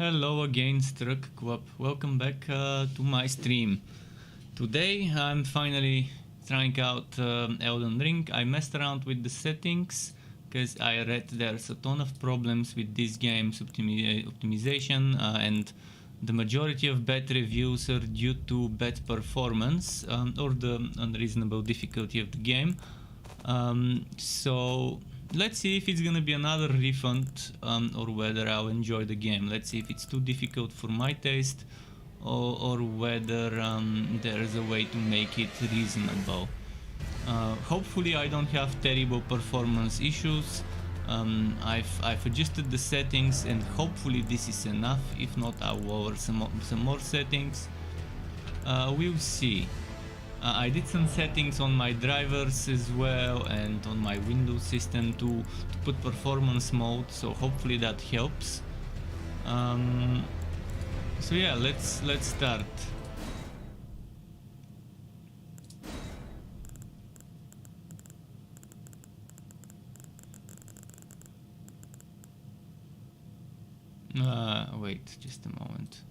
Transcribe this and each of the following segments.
Hello again, Struck Quap. Welcome back to my stream. Today I'm finally trying out Elden Ring. I messed around with the settings because I read there's a ton of problems with this game's optimization and the majority of bad reviews are due to bad performance or the unreasonable difficulty of the game. So let's see if it's gonna be another refund or whether I'll enjoy the game. Let's see if it's too difficult for my taste or whether there's a way to make it reasonable. Hopefully I don't have terrible performance issues. I've adjusted the settings and hopefully this is enough. If not, I'll lower some more settings. We'll see. I did some settings on my drivers as well and on my Windows system to put performance mode, so hopefully that helps. So yeah, let's start. Wait just a moment.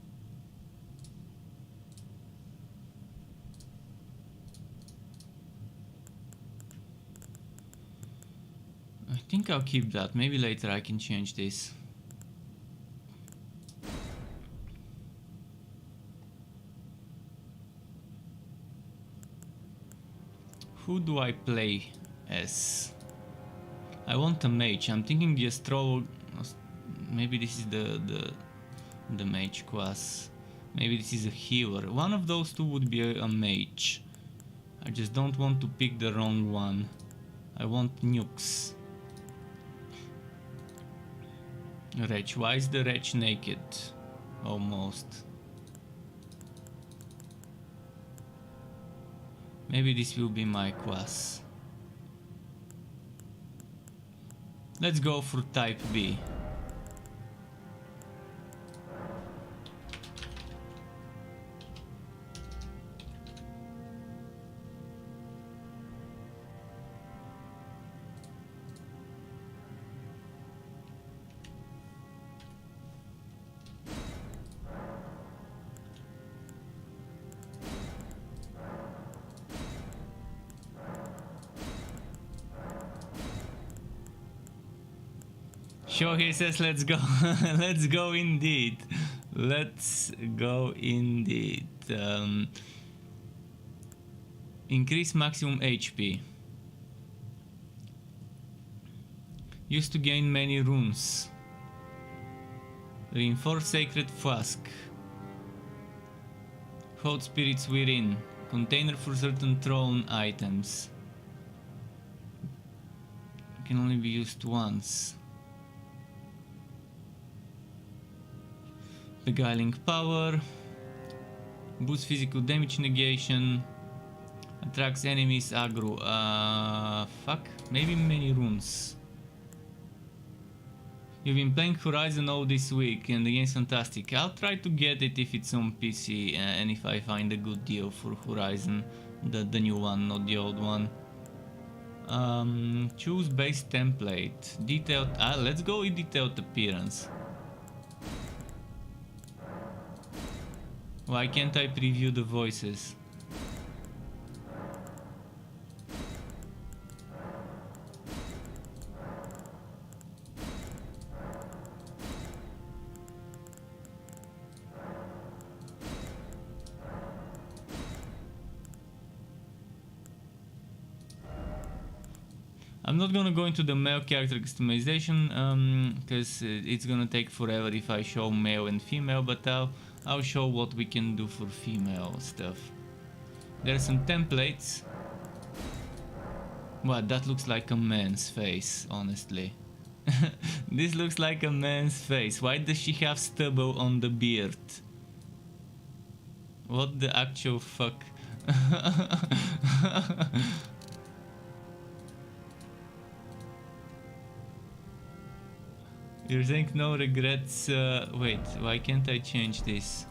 I think I'll keep that. Maybe later I can change this. Who do I play as? I want a mage. I'm thinking the astrolog. Maybe this is the mage class. Maybe this is a healer. One of those two would be a mage. I just don't want to pick the wrong one. I want nukes. Wretch. Why is the wretch naked? Almost. Maybe this will be my class. Let's go for type B. Sure, he says let's go. Let's go indeed. Let's go indeed. Increase maximum HP. Used to gain many runes. Reinforce sacred flask. Hold spirits within. Container for certain thrown items. Can only be used once. Beguiling power, boosts physical damage negation, attracts enemies aggro. Fuck, maybe many runes. You've been playing Horizon all this week and the game's fantastic. I'll try to get it if it's on PC and if I find a good deal for Horizon, the new one, not the old one. Choose base template, detailed. Let's go with detailed appearance. Why can't I preview the voices? I'm not gonna go into the male character customization because it's gonna take forever if I show male and female, but I'll show what we can do for female stuff. There are some templates. What, that looks like a man's face, honestly. This looks like a man's face. Why does she have stubble on the beard? What the actual fuck? You're saying no regrets. Wait, why can't I change this?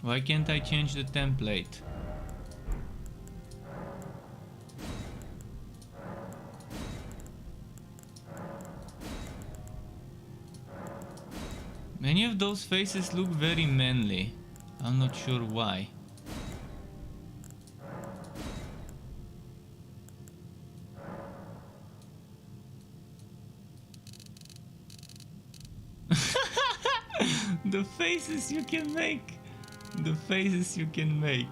Why can't I change the template? believe those faces look very manly. I'm not sure why. The faces you can make. The faces you can make.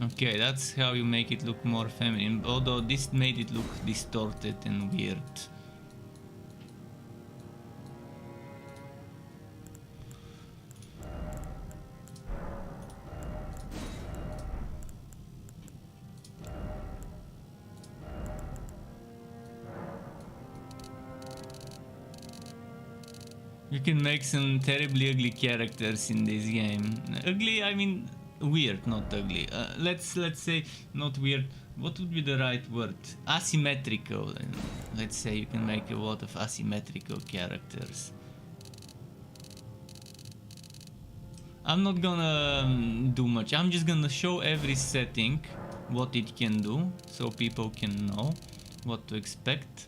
Okay, that's how you make it look more feminine, although this made it look distorted and weird. You can make some terribly ugly characters in this game. Ugly, I mean weird, not ugly. Let's say not weird. What would be the right word? Asymmetrical. Let's say you can make a lot of asymmetrical characters. I'm not gonna do much. I'm just gonna show every setting what it can do, so people can know what to expect.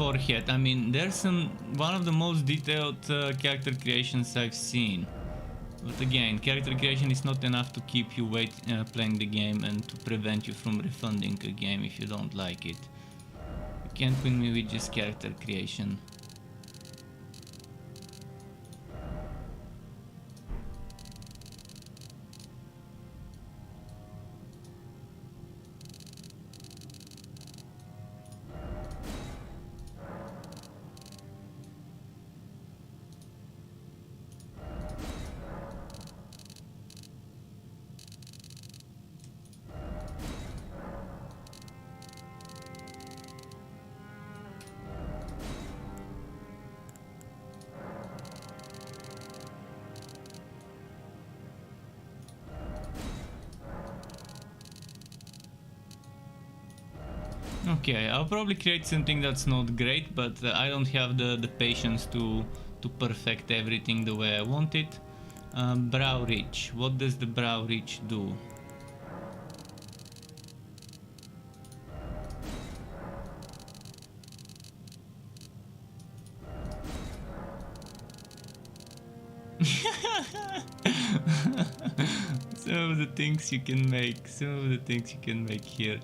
Forehead. I mean, there's one of the most detailed character creations I've seen. But again, character creation is not enough to keep you playing the game and to prevent you from refunding a game if you don't like it. You can't win me with just character creation. Okay, I'll probably create something that's not great, but I don't have the patience to perfect everything the way I want it. Brow ridge. What does the brow ridge do? Some of the things you can make. Some of the things you can make here.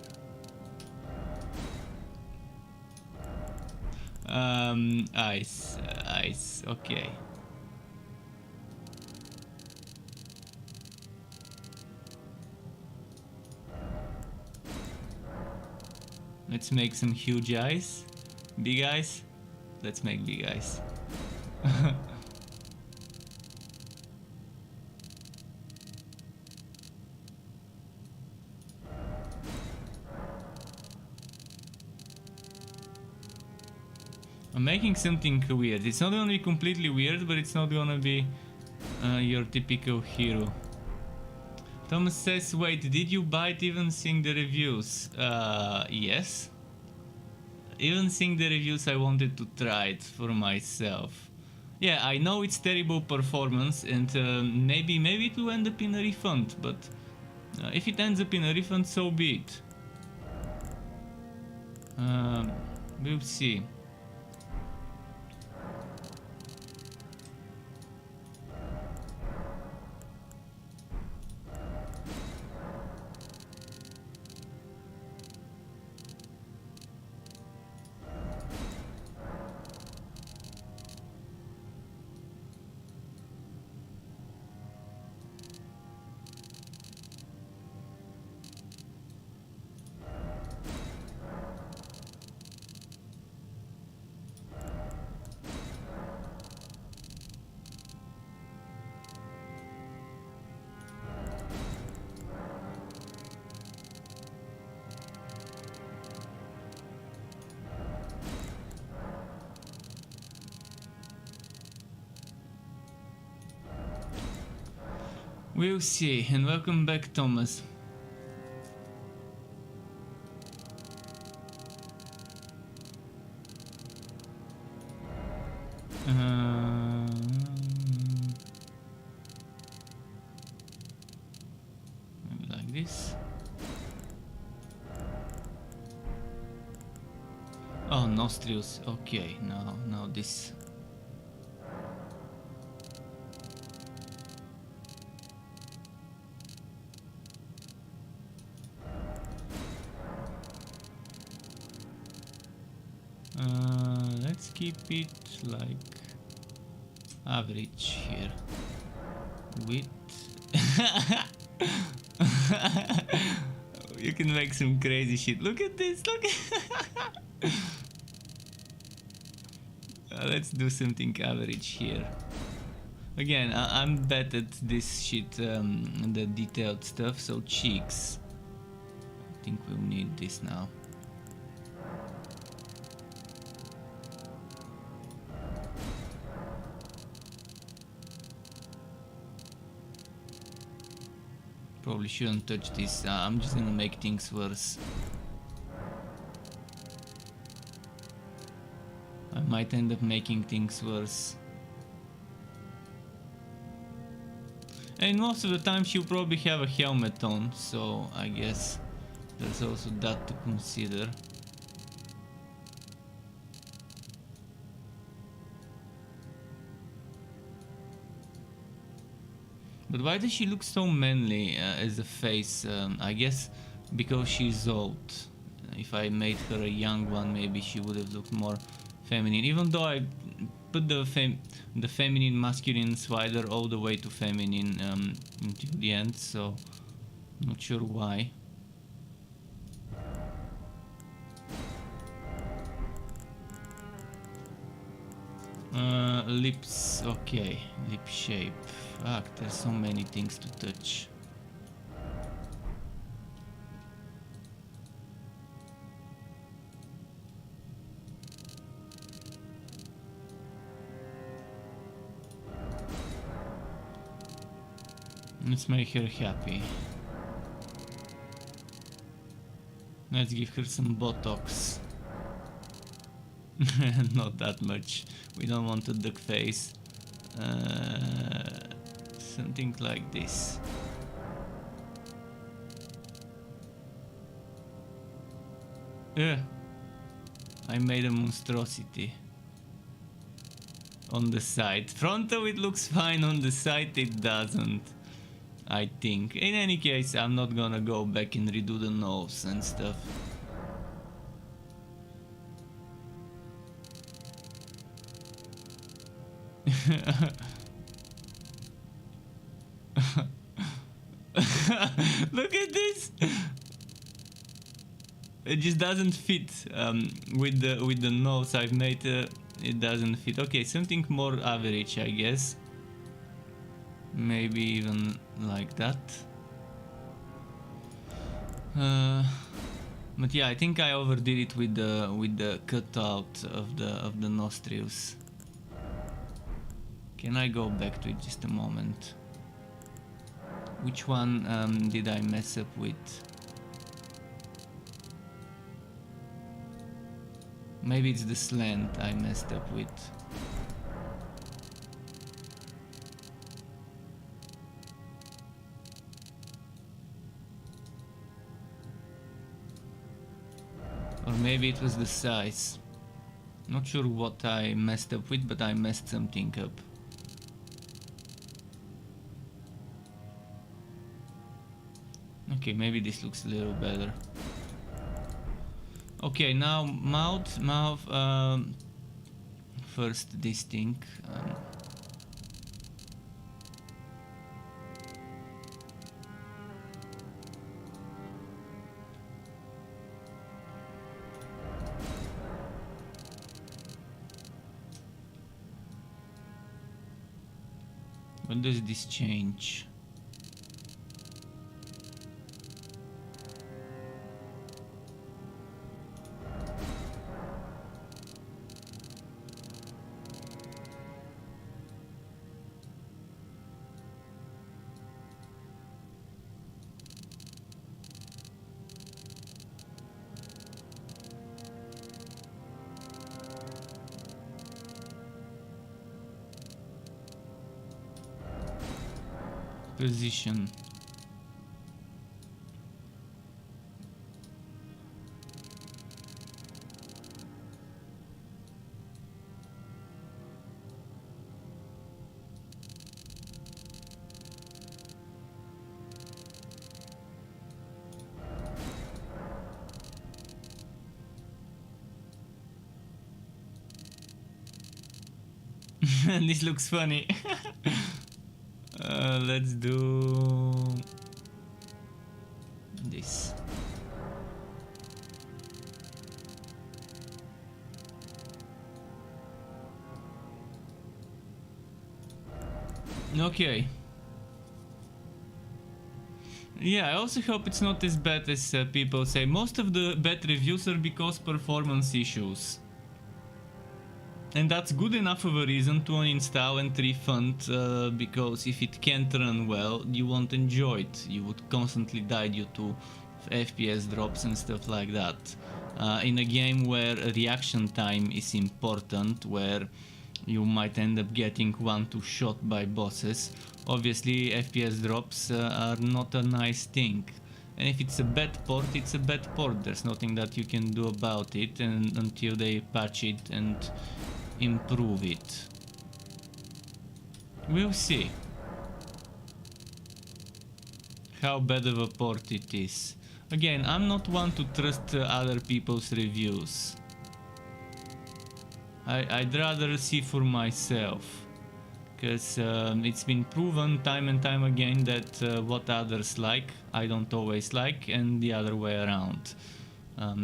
Ice, okay. Let's make some huge eyes. Big eyes. Let's make big eyes. I'm making something weird. It's not gonna be completely weird, but it's not gonna be your typical hero. Thomas says, wait, did you buy it even seeing the reviews? Yes. Even seeing the reviews, I wanted to try it for myself. Yeah, I know it's terrible performance, and maybe it will end up in a refund, but if it ends up in a refund, so be it. We'll see. We'll see, and welcome back, Thomas. Maybe like this. Oh, nostrils. Okay, now this. Let's keep it like average here. Width. You can make some crazy shit. Look at this. Look. Let's do something average here. Again, I'm bad at this shit, the detailed stuff. So cheeks. I think we'll need this now. Probably shouldn't touch this. I'm just gonna make things worse. I might end up making things worse. And most of the time she'll probably have a helmet on, so I guess there's also that to consider. But why does she look so manly as a face? I guess because she's old. If I made her a young one, maybe she would have looked more feminine. Even though I put the feminine masculine slider all the way to feminine until the end, so not sure why. Lips, okay, lip shape. Fuck, there's so many things to touch. Let's make her happy. Let's give her some Botox. Not that much. We don't want a duck face. Something like this. I made a monstrosity. On the side. Frontal it looks fine, on the side it doesn't. I think. In any case, I'm not gonna go back and redo the nose and stuff. Look at this. It just doesn't fit with the nose I've made. It doesn't fit. Okay, something more average, I guess. Maybe even like that. But yeah, I think I overdid it with the cutout of the nostrils. Can I go back to it just a moment? Which one did I mess up with? Maybe it's the slant I messed up with. Or maybe it was the size. Not sure what I messed up with, but I messed something up. Okay, maybe this looks a little better. Okay, now mouth. First this thing. What does this change? position. This looks funny. Let's do this. Okay. Yeah, I also hope it's not as bad as people say. Most of the bad reviews are because performance issues. And that's good enough of a reason to uninstall and refund, because if it can't run well, you won't enjoy it. You would constantly die due to FPS drops and stuff like that. In a game where reaction time is important, where you might end up getting 1-2 shot by bosses, obviously FPS drops are not a nice thing. And if it's a bad port, it's a bad port. There's nothing that you can do about it and until they patch it and improve it. We'll see how bad of a port it is. Again, I'm not one to trust other people's reviews. I'd rather see for myself, because it's been proven time and time again that what others like, I don't always like, and the other way around.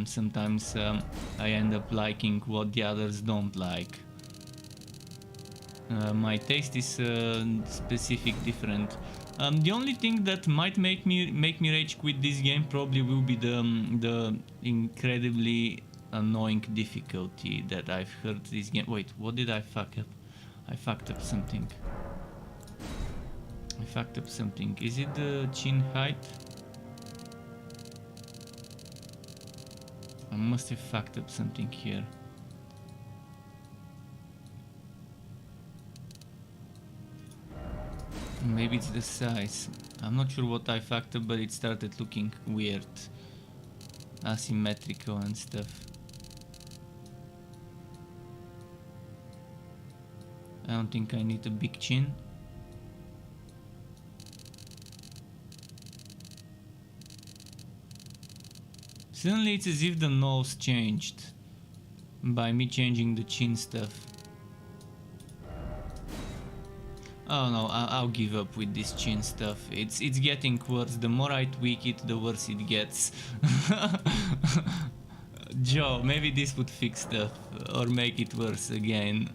Sometimes I end up liking what the others don't like. My taste is specific, different. The only thing that might make me rage quit this game probably will be the incredibly annoying difficulty that I've heard this game. Wait, what did I fuck up? I fucked up something. I fucked up something. Is it the chin height? I must have fucked up something here. Maybe it's the size. I'm not sure what I fucked up, but it started looking weird. Asymmetrical and stuff. I don't think I need a big chin. Suddenly it's as if the nose changed by me changing the chin stuff. Oh no, I'll give up with this chin stuff. It's getting worse. The more I tweak it, the worse it gets. Joe, maybe this would fix stuff or make it worse again.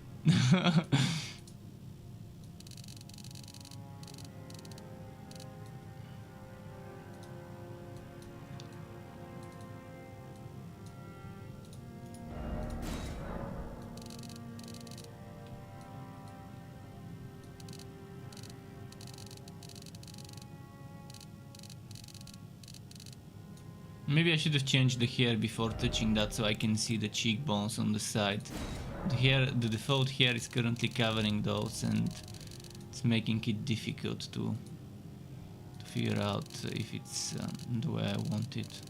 Maybe I should have changed the hair before touching that so I can see the cheekbones on the side. The default hair is currently covering those and it's making it difficult to figure out if it's the way I want it.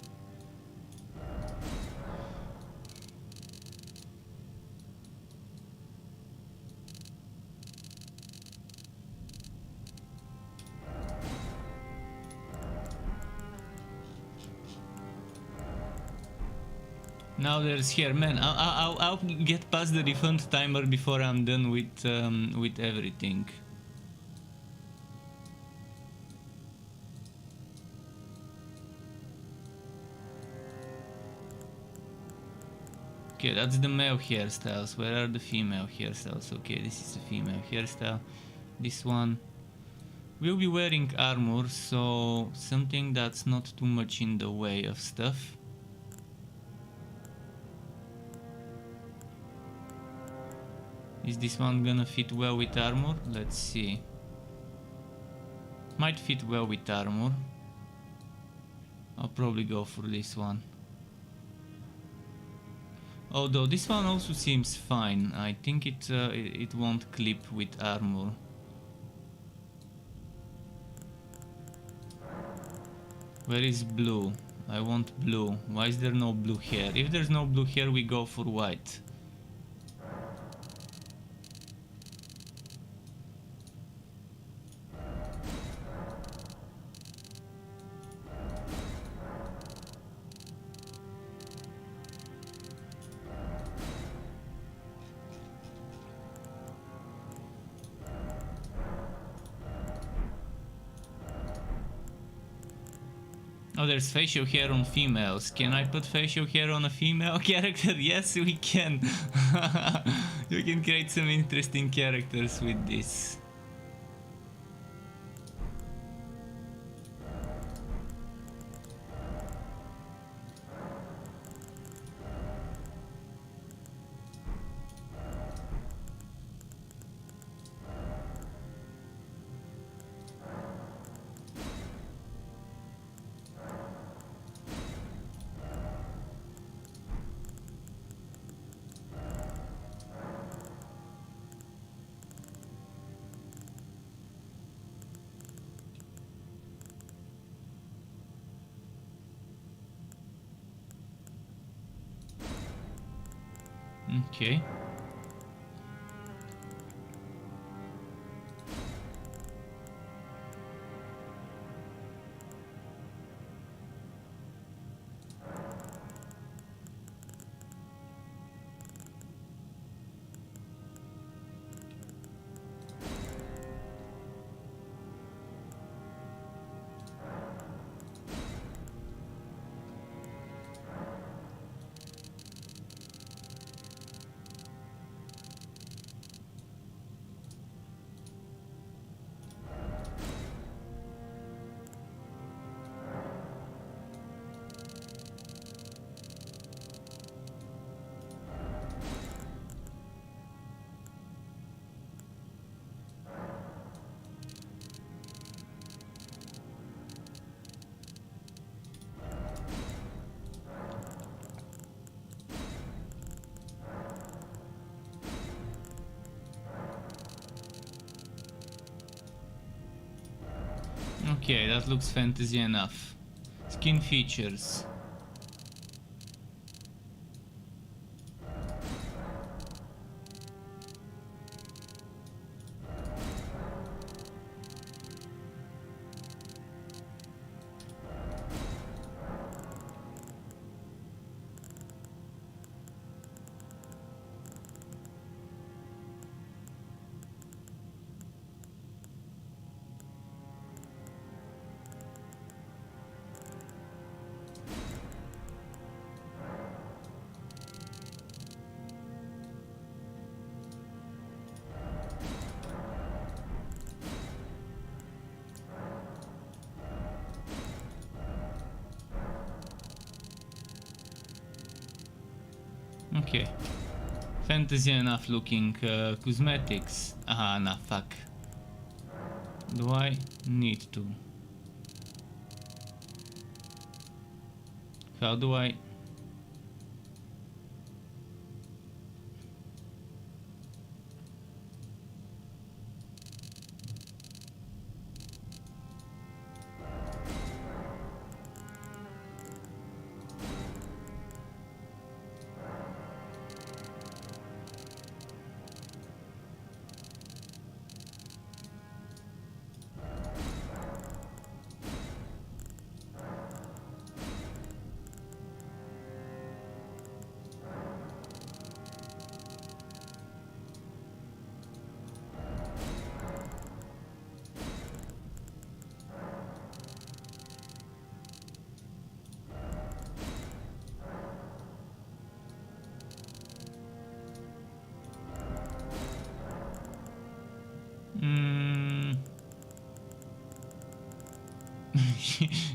Now there's here, man. I'll get past the refund timer before I'm done with everything. Okay, that's the male hairstyles. Where are the female hairstyles? Okay, this is the female hairstyle. This one. We'll be wearing armor, so something that's not too much in the way of stuff. Is this one gonna fit well with armor? Let's see. Might fit well with armor. I'll probably go for this one. Although this one also seems fine. I think it won't clip with armor. Where is blue? I want blue. Why is there no blue here? If there's no blue here, we go for white. Oh, there's facial hair on females. Can I put facial hair on a female character? Yes, we can. You can create some interesting characters with this. Okay. Okay, that looks fantasy enough. Skin features. Okay. Fantasy enough looking cosmetics. Ah, nah, fuck. Do I need to? How do I?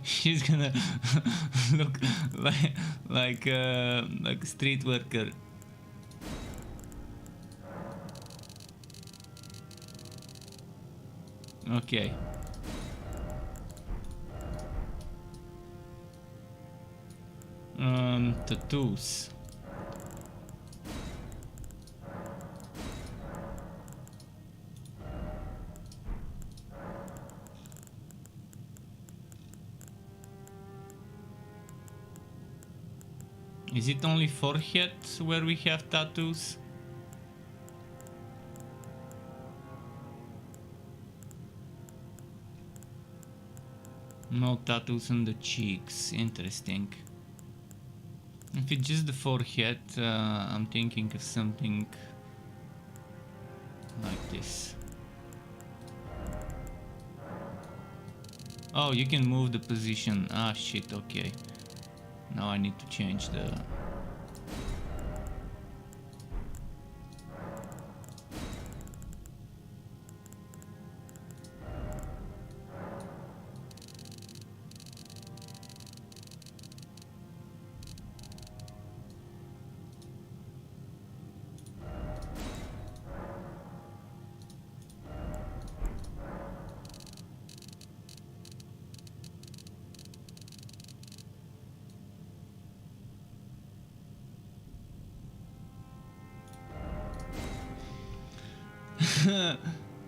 She's gonna look like a street worker. Okay. Tattoos. Is it only forehead where we have tattoos? No tattoos on the cheeks. Interesting. If it's just the forehead, I'm thinking of something like this. Oh, you can move the position. Ah, shit, okay. Now I need to change the...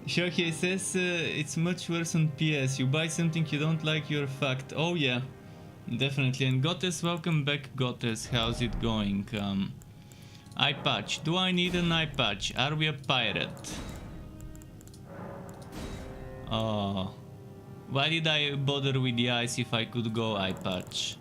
Shohei says it's much worse on PS. You buy something you don't like, you're fucked. Oh yeah, definitely. And Gottes, welcome back, Gottes. How's it going? Eye patch. Do I need an eye patch? Are we a pirate? Oh, why did I bother with the eyes if I could go eye patch?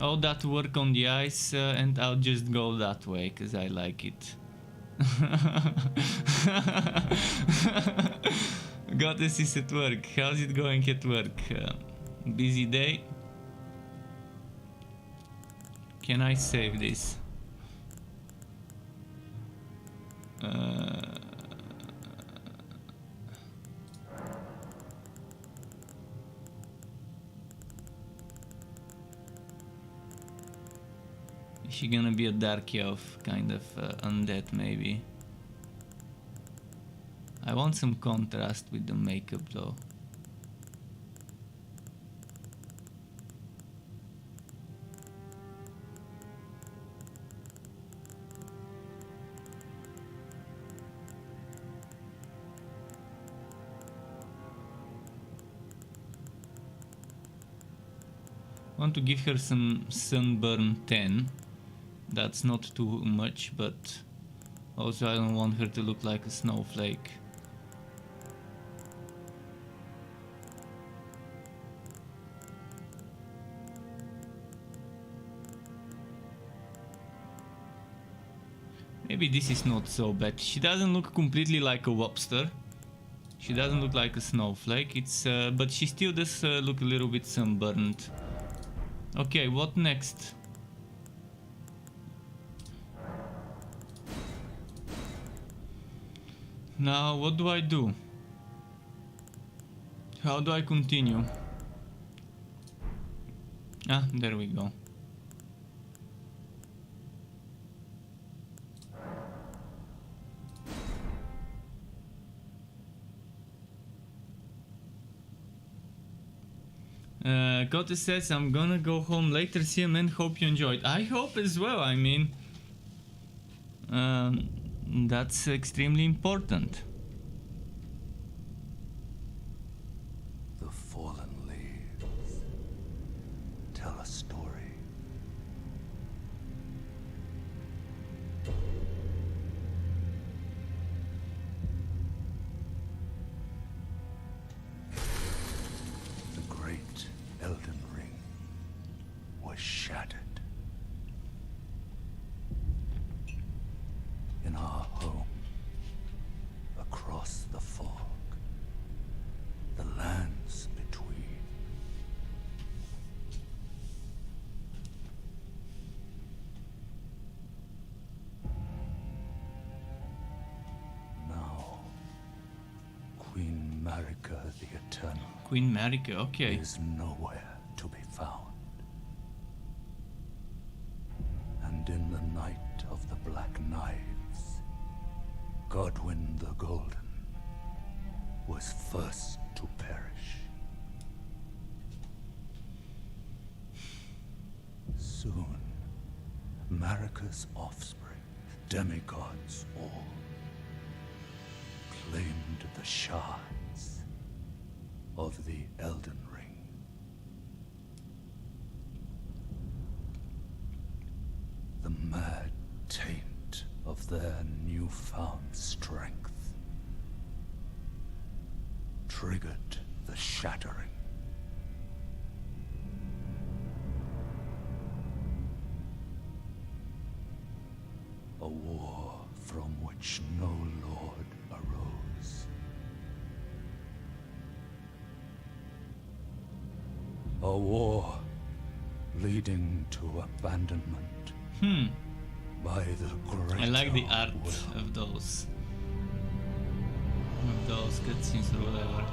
All that work on the ice, and I'll just go that way because I like it. Goddess is at work. How's it going at work? Busy day? Can I save this? Is she gonna be a dark elf, kind of undead maybe? I want some contrast with the makeup though. I want to give her some sunburn 10. That's not too much, but also I don't want her to look like a snowflake. Maybe this is not so bad. She doesn't look completely like a lobster. She doesn't look like a snowflake. It's but she still does look a little bit sunburned. Okay, what next? Now, what do I do? How do I continue? Ah, there we go. Gote says I'm gonna go home later. See you, man. Hope you enjoyed. I hope as well. I mean, that's extremely important. The fallen leaves tell a story. The great Elden Ring was shattered. In our home, across the fog, the lands between. Now, Queen Marika the Eternal Queen Marika, okay. is nowhere to be found. And in the night of the Black Knives, Godwyn the Golden was first to perish. Soon, Marika's offspring, demigods all, claimed the shards of the Elden Ring. The mad taint of their newfound strength triggered the shattering. A war from which no lord arose. A war leading to abandonment by the greater I like the art will. of those cutscenes or whatever.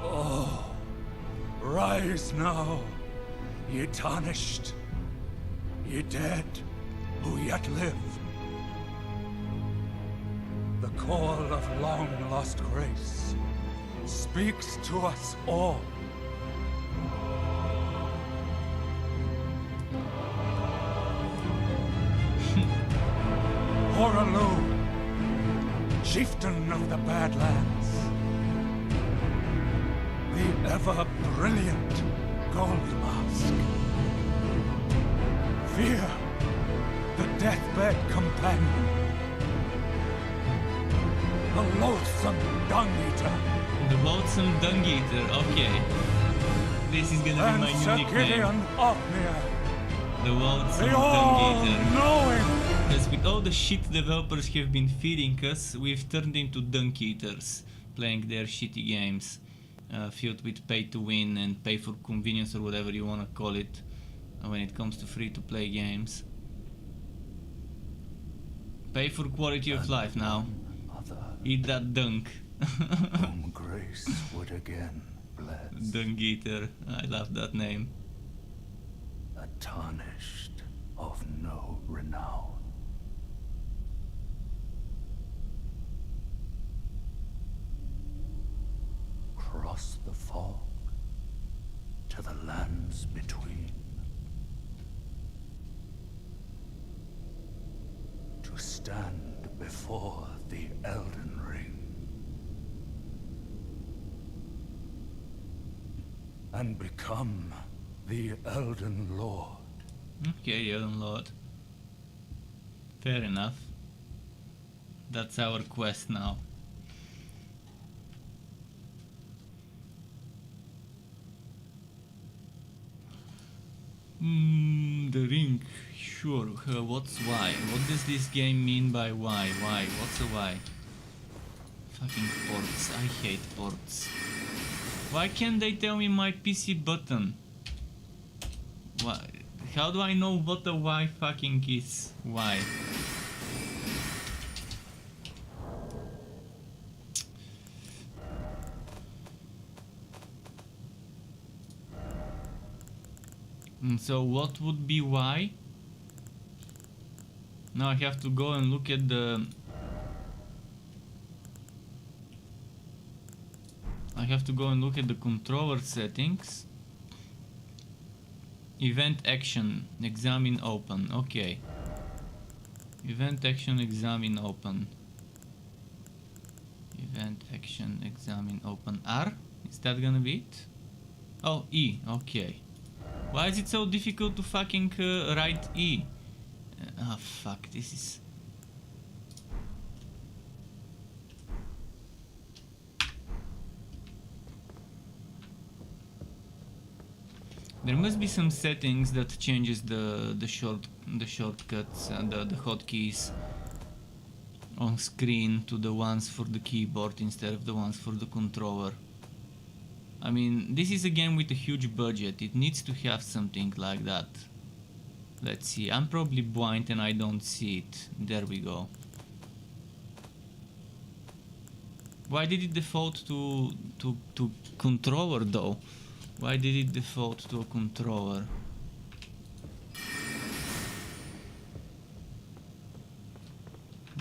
Oh, rise now, ye tarnished, ye dead who yet live. The call of long-lost grace speaks to us all. Horalu, chieftain of the Badlands, the ever-brilliant Gold Mask. Fear, the deathbed companion. The loathsome dung eater. The loathsome dung eater, okay. This is gonna be And my Sir new nickname. Gideon Othniel, The loathsome the dung eater. all-knowing. Because with all the shit developers have been feeding us, we've turned into dung eaters, playing their shitty games, filled with pay to win and pay for convenience or whatever you wanna call it, when it comes to free to play games. Pay for quality of life now. Mother, Eat that dung. whom grace would again bless. Dung eater. I love that name. A tarnished of no renown. Cross the fog to the lands between. To stand before the Elden Ring. And become the Elden Lord. Okay, Elden Lord. Fair enough. That's our quest now. The ring. Sure. What's why? What does this game mean by why? Why? What's a why? Fucking ports. I hate ports. Why can't they tell me my PC button? Why? How do I know what a why fucking is? Why? So what would be why? Now I have to go and look at the... I have to go and look at the controller settings. Event action, examine open, okay. Event action, examine open. Event action, examine open. R? Is that gonna be it? Oh, E, okay. Why is it so difficult to fucking write E? Ah, fuck, this is... There must be some settings that changes the shortcuts and the hotkeys on screen to the ones for the keyboard instead of the ones for the controller. I mean, this is a game with a huge budget. It needs to have something like that. Let's see. I'm probably blind and I don't see it. There we go. Why did it default to controller though? Why did it default to a controller?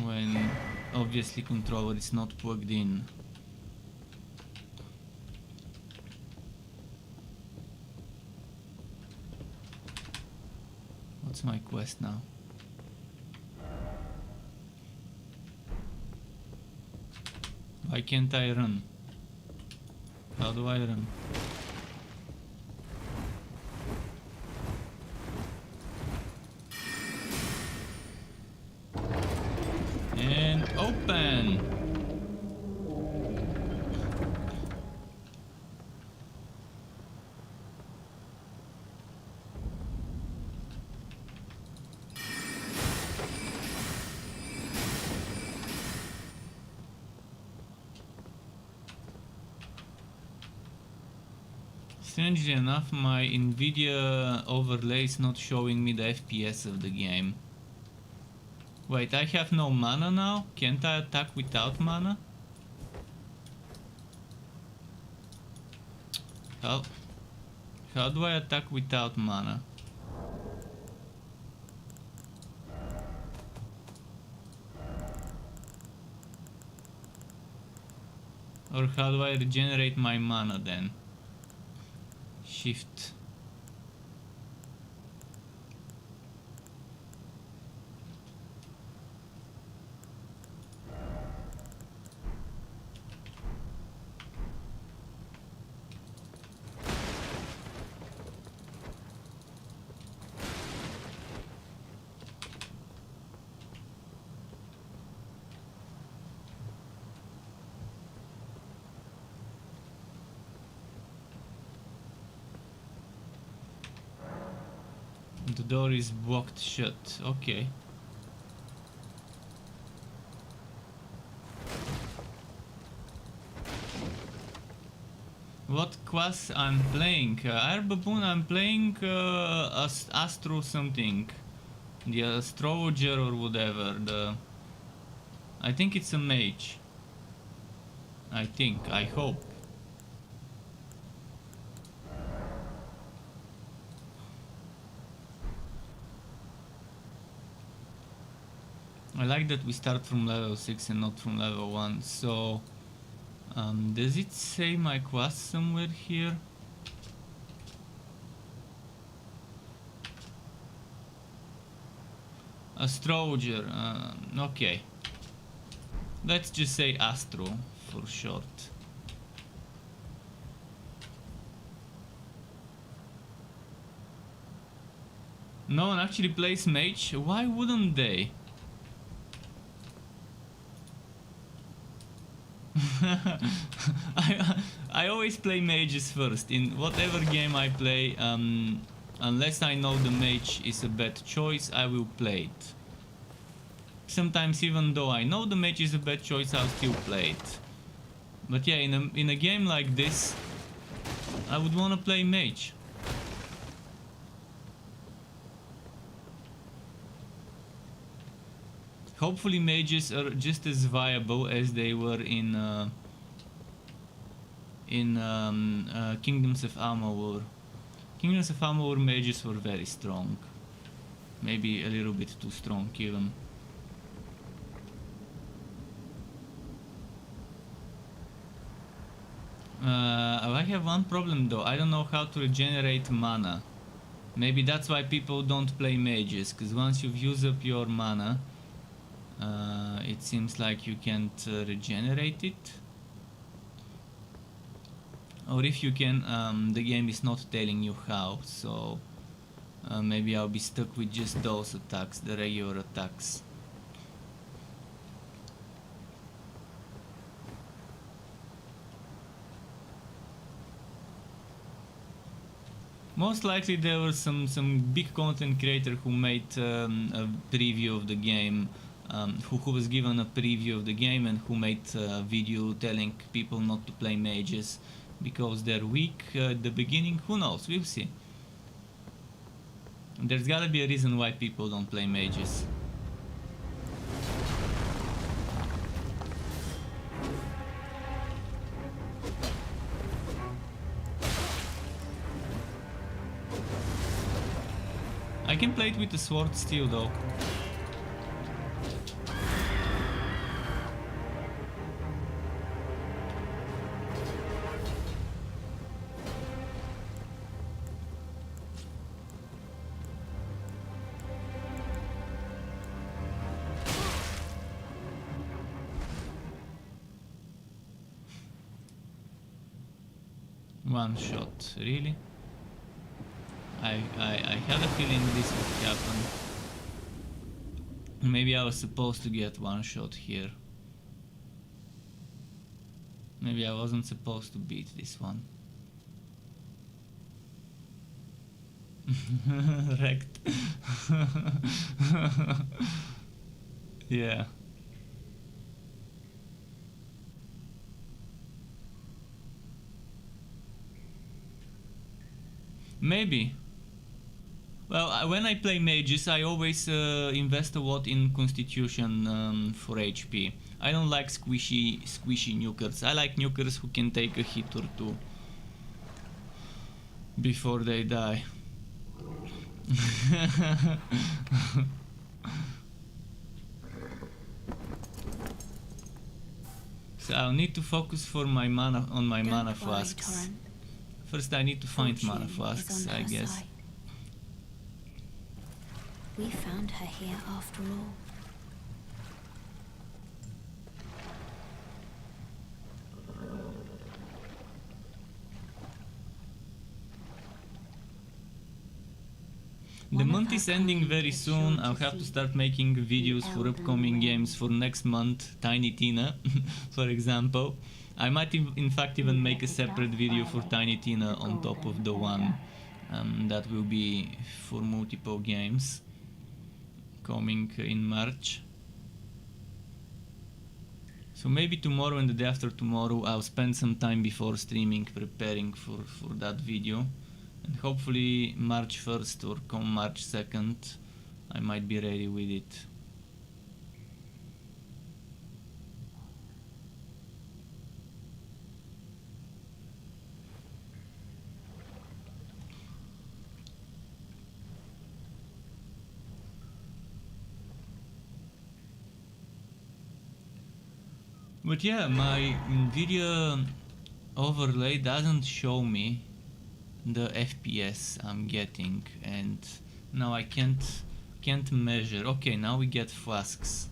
When obviously controller is not plugged in. What's my quest now? Why can't I run? How do I run? And open! Strangely enough, my Nvidia overlay is not showing me the FPS of the game. Wait, I have no mana now? Can't I attack without mana? How do I attack without mana? Or how do I regenerate my mana then? Shift. The door is blocked shut. Okay. What class I'm playing? aRPG I'm playing Astro something. The astrologer or whatever. I think it's a mage. I hope. I like that we start from level 6 and not from level 1, so... does it say my class somewhere here? Astrologer, okay. Let's just say Astro for short. No one actually plays mage? Why wouldn't they? I always play mages first in whatever game I play. Unless I know the mage is a bad choice, I will play it. Sometimes even though I know the mage is a bad choice, I'll still play it. But yeah, in a game like this, I would want to play mage. Hopefully mages are just as viable as they were in Kingdoms of Amalur. Kingdoms of Amalur mages were very strong. Maybe a little bit too strong even. I have one problem though. I don't know how to regenerate mana. Maybe that's why people don't play mages, because once you've used up your mana, it seems like you can't regenerate it. Or if you can, the game is not telling you how, so maybe I'll be stuck with just those attacks, the regular attacks. Most likely there was some big content creator who made a preview of the game, who was given a preview of the game and who made a video telling people not to play mages because they're weak at the beginning. Who knows? We'll see. There's gotta be a reason why people don't play mages. I can play it with the sword still though. One shot, really? I had a feeling this would happen. Maybe I was supposed to get one shot here. Maybe I wasn't supposed to beat this one. Wrecked. Yeah. Maybe. Well, when I play mages, I always invest a lot in constitution for HP. I don't like squishy nukers. I like nukers who can take a hit or two before they die. So I'll need to focus for my mana on my mana flasks. First I need to find mana flasks, I guess. Side. We found her here after all. The month is ending very soon. I'll have to start making videos for upcoming games for next month. Tiny Tina, for example. I might in fact even make a separate video for Tiny Tina on top of the one that will be for multiple games coming in March. So maybe tomorrow and the day after tomorrow I'll spend some time before streaming preparing for that video. And hopefully March 1st or come March 2nd I might be ready with it. But yeah, my video overlay doesn't show me the FPS I'm getting, and now I can't measure. Okay, now we get flasks.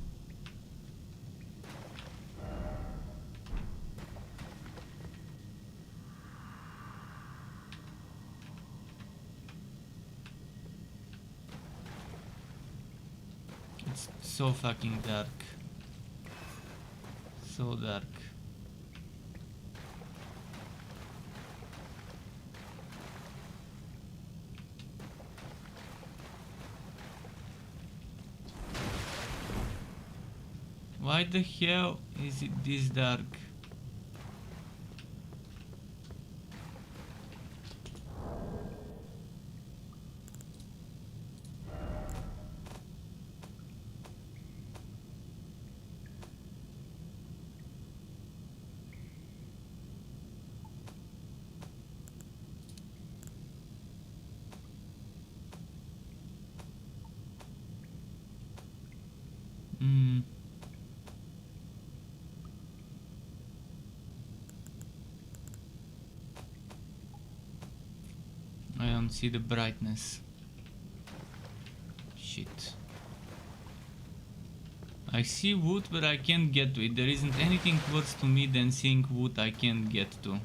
It's so fucking dark. So dark. Why the hell is it this dark? I don't see the brightness. Shit. I see wood, but I can't get to it. There isn't anything worse to me than seeing wood I can't get to.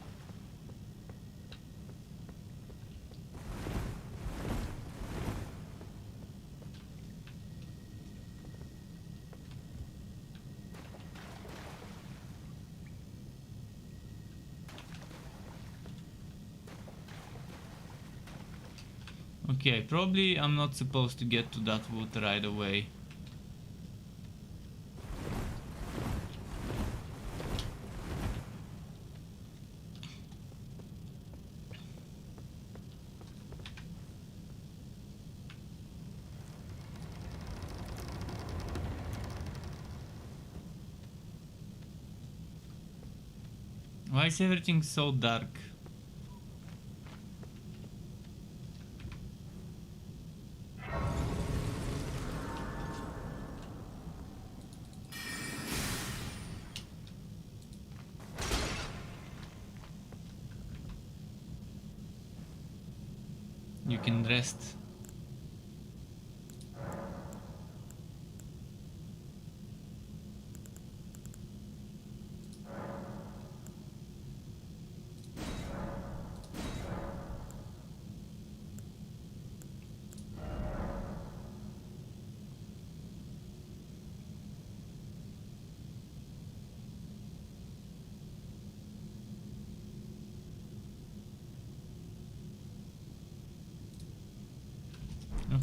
Okay, probably I'm not supposed to get to that wood right away. Why is everything so dark? You can rest.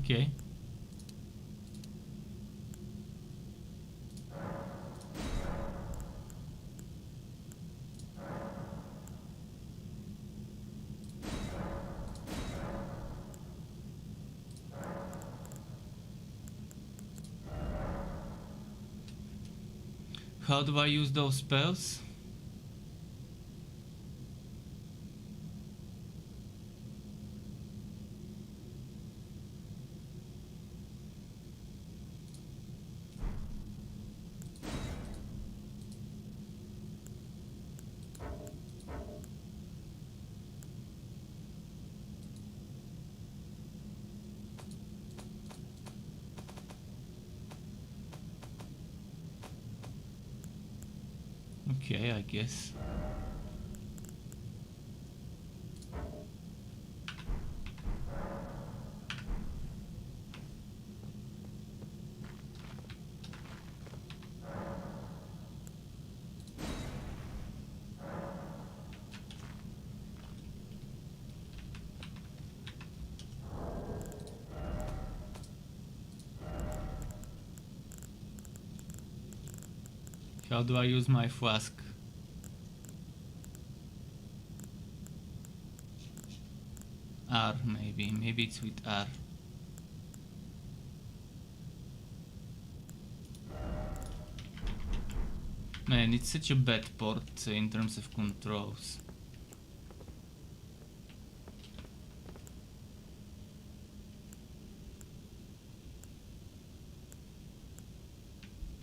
Okay. How do I use those spells? Okay, I guess. How do I use my flask? R, maybe. Maybe it's with R. Man, it's such a bad port in terms of controls.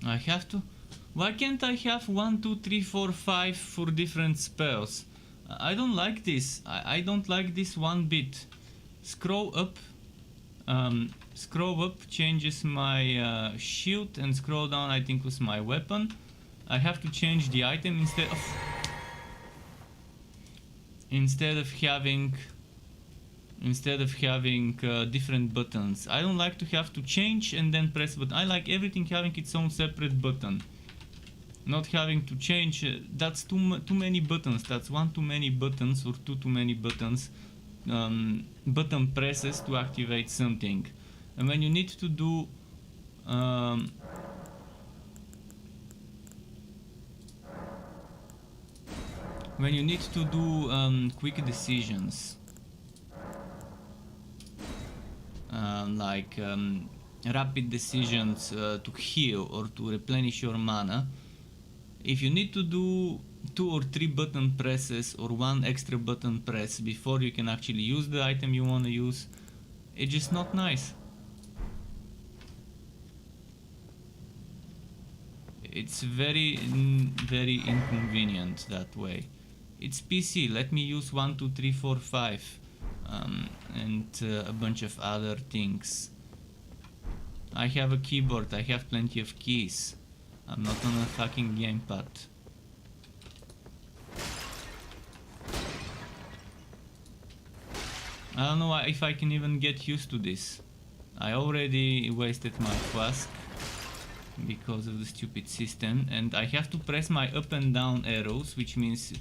I have to... Why can't I have 1, 2, 3, 4, 5 for different spells? I don't like this. I don't like this one bit. Scroll up. Scroll up changes my shield, and scroll down I think was my weapon. I have to change the item instead of having different buttons. I don't like to have to change and then press button. I like everything having its own separate button. Not having to change, that's too many buttons. That's one too many buttons or two too many buttons, button presses to activate something. And when you need to do quick decisions, like rapid decisions to heal or to replenish your mana, if you need to do 2 or 3 button presses or 1 extra button press before you can actually use the item you want to use, it's just not nice. It's very inconvenient that way. It's PC, let me use 1, 2, 3, 4, 5 and a bunch of other things. I have a keyboard, I have plenty of keys. I'm not on a fucking gamepad. I don't know if I can even get used to this. I already wasted my flask because of the stupid system, and I have to press my up and down arrows, which means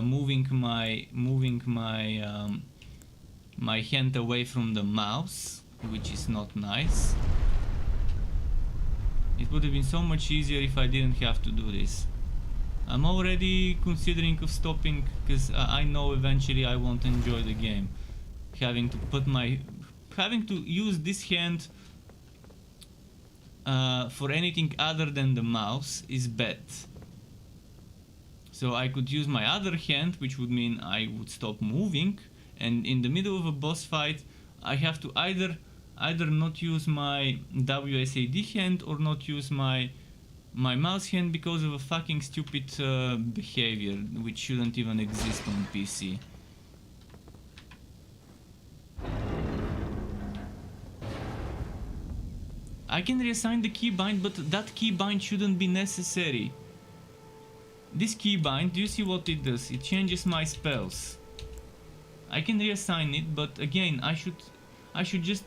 moving my my hand away from the mouse, which is not nice. It would have been so much easier if I didn't have to do this. I'm already considering of stopping because I know eventually I won't enjoy the game. Having to use this hand for anything other than the mouse is bad. So I could use my other hand, which would mean I would stop moving, and in the middle of a boss fight I have to either not use my WSAD hand or not use my mouse hand because of a fucking stupid behavior which shouldn't even exist on PC. I can reassign the keybind, but that keybind shouldn't be necessary. This keybind, do you see what it does? It changes my spells. I can reassign it, but again, I should just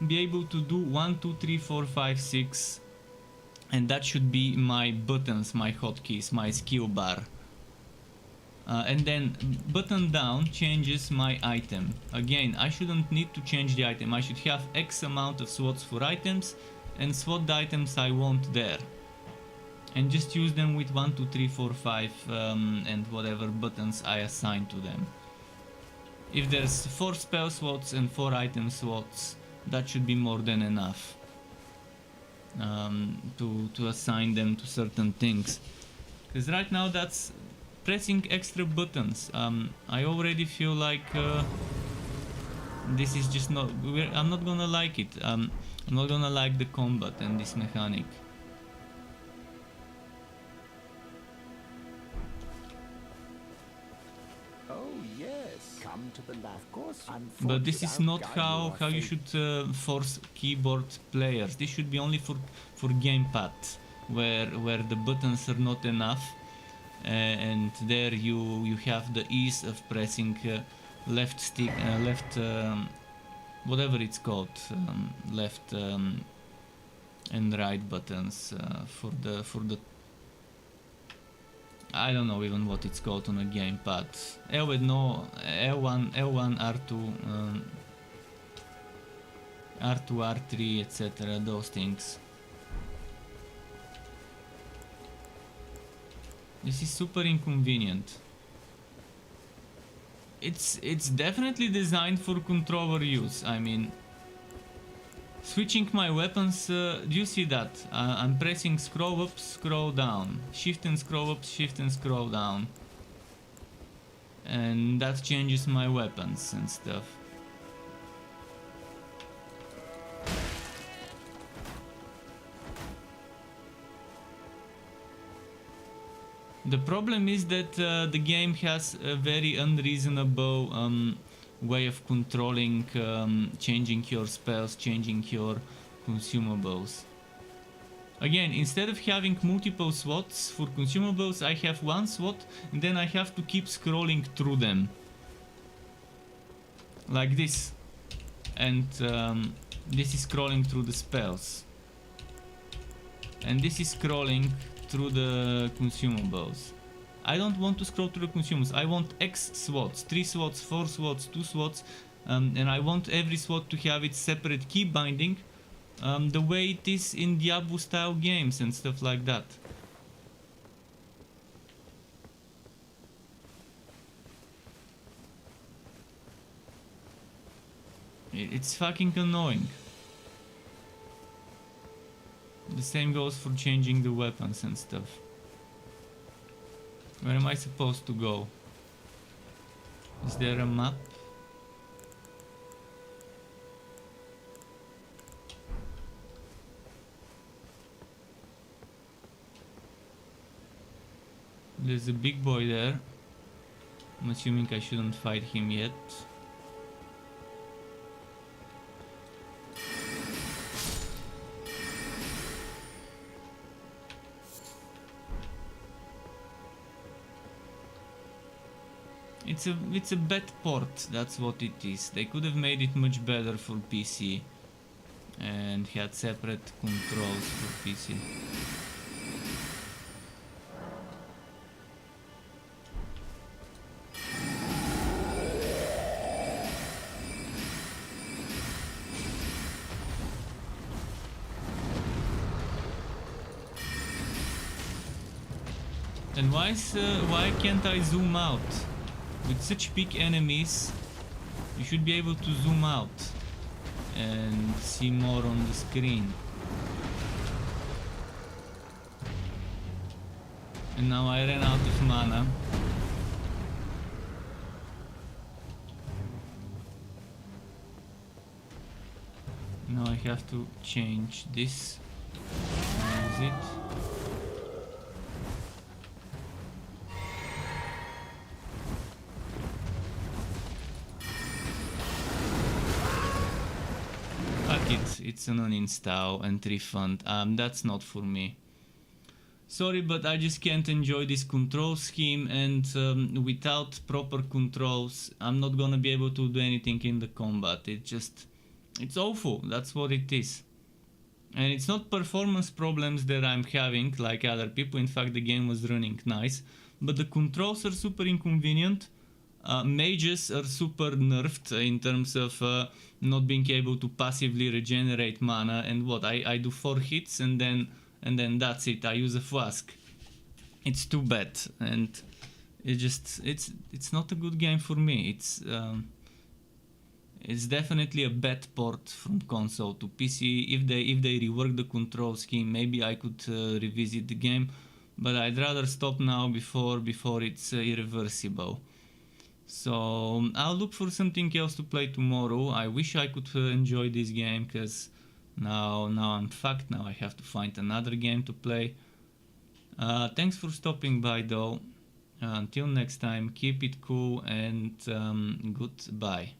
be able to do 1, 2, 3, 4, 5, 6, and that should be my buttons, my hotkeys, my skill bar. And then button down changes my item. Again, I shouldn't need to change the item. I should have X amount of slots for items and slot the items I want there. And just use them with 1, 2, 3, 4, 5 and whatever buttons I assign to them. If there's 4 spell slots and 4 item slots, that should be more than enough to assign them to certain things. Because right now that's pressing extra buttons. I already feel like this is just not... I'm not gonna like it. I'm not gonna like the combat and this mechanic. But this is not how you should force keyboard players. This should be only for gamepad, where the buttons are not enough, and there you have the ease of pressing left stick, left whatever it's called, left and right buttons for the I don't know even what it's called on a gamepad. No, L1, R2, R2, R3, etc. Those things. This is super inconvenient. It's definitely designed for controller use. I mean, switching my weapons, do you see that? I'm pressing scroll up, scroll down, shift and scroll up, shift and scroll down, and that changes my weapons and stuff. The problem is that the game has a very unreasonable way of controlling, changing your spells, changing your consumables. Again, instead of having multiple slots for consumables, I have one slot and then I have to keep scrolling through them. Like this. And this is scrolling through the spells. And this is scrolling through the consumables. I don't want to scroll through the consumables. I want X slots, 3 slots, 4 slots, 2 slots, and I want every slot to have its separate key binding, the way it is in Diablo style games and stuff like that. It's fucking annoying. The same goes for changing the weapons and stuff. Where am I supposed to go? Is there a map? There's a big boy there. I'm assuming I shouldn't fight him yet. It's a bad port, that's what it is. They could have made it much better for PC and had separate controls for PC. And why can't I zoom out? With such big enemies, you should be able to zoom out and see more on the screen. And now I ran out of mana. Now I have to change this. Use it. It's an uninstall and refund. That's not for me. Sorry, but I just can't enjoy this control scheme, and without proper controls, I'm not gonna be able to do anything in the combat. It's awful. That's what it is. And it's not performance problems that I'm having like other people. In fact, the game was running nice. but the controls are super inconvenient. Mages are super nerfed in terms of not being able to passively regenerate mana, and what I do 4 hits and then that's it. I use a flask. It's too bad, and it's not a good game for me. It's definitely a bad port from console to PC. If they rework the control scheme, maybe I could revisit the game, but I'd rather stop now before it's irreversible. So I'll look for something else to play tomorrow. I wish I could enjoy this game, because now I'm fucked. Now I have to find another game to play. Thanks for stopping by though. Until next time, keep it cool and goodbye.